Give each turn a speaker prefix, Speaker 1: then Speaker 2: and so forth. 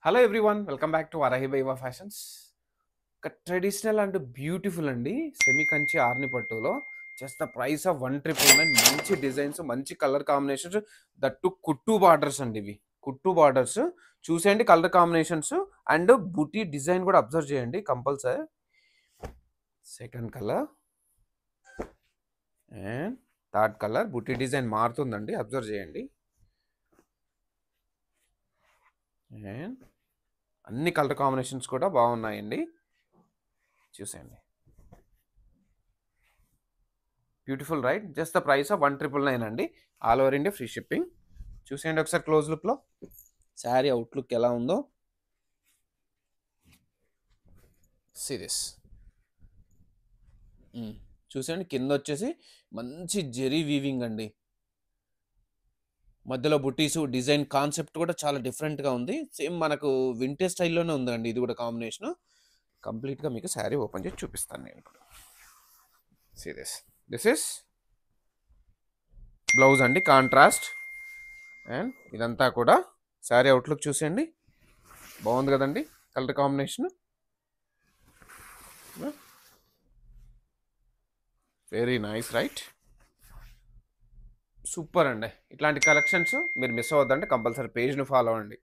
Speaker 1: Hello everyone welcome back to Varahi బైవా fashions. ఒక traditional and beautiful అండి సెమీ కంచి ఆర్ని పట్టులో జస్ట్ ద ప్రైస్ ఆఫ్ 1,999. మంచి డిజైన్స్, మంచి కలర్ కాంబినేషన్స్, దట్టు కుట్టు బార్డర్స్ అండి. ఇవి కుట్టు బార్డర్స్ చూసేయండి, కలర్ కాంబినేషన్స్ అండ్ బుటీ డిజైన్ కూడా అబ్జర్వ్ చేయండి compulsory. Second colour and third colour బుటీ డిజైన్ మారుతుందండి, అబ్జర్వ్ చేయండి. అండ్ అన్ని కలర్ కాంబినేషన్స్ కూడా బాగున్నాయండి, చూసేయండి. Beautiful right, just the price of 1,999 అండి. All over India free shipping. చూసేయండి ఒకసారి క్లోజ్ లుక్లో శారీ అవుట్లుక్ ఎలా ఉందో. సిరీస్ చూసేయండి, కింద వచ్చేసి మంచి జెరీ వీవింగ్ అండి, మధ్యలో బుటీసు డిజైన్ కాన్సెప్ట్ కూడా చాలా డిఫరెంట్గా ఉంది. సేమ్ మనకు వింటేజ్ స్టైల్లోనే ఉందండి ఇది కూడా కాంబినేషన్. కంప్లీట్గా మీకు శారీ ఓపెన్ చేసి చూపిస్తాను నేను ఇప్పుడు. సిరీస్ దిస్ ఇస్ బ్లౌజ్ అండి, కాంట్రాస్ట్. అండ్ ఇదంతా కూడా శారీ అవుట్లుక్ చూసేయండి, బాగుంది కదండి colour combination. Very nice right, super అండి. ఇట్లాంటి కలెక్షన్స్ మీరు మిస్ అవ్వద్దండి, కంపల్సరీ పేజ్ను ఫాలో అవ్వండి.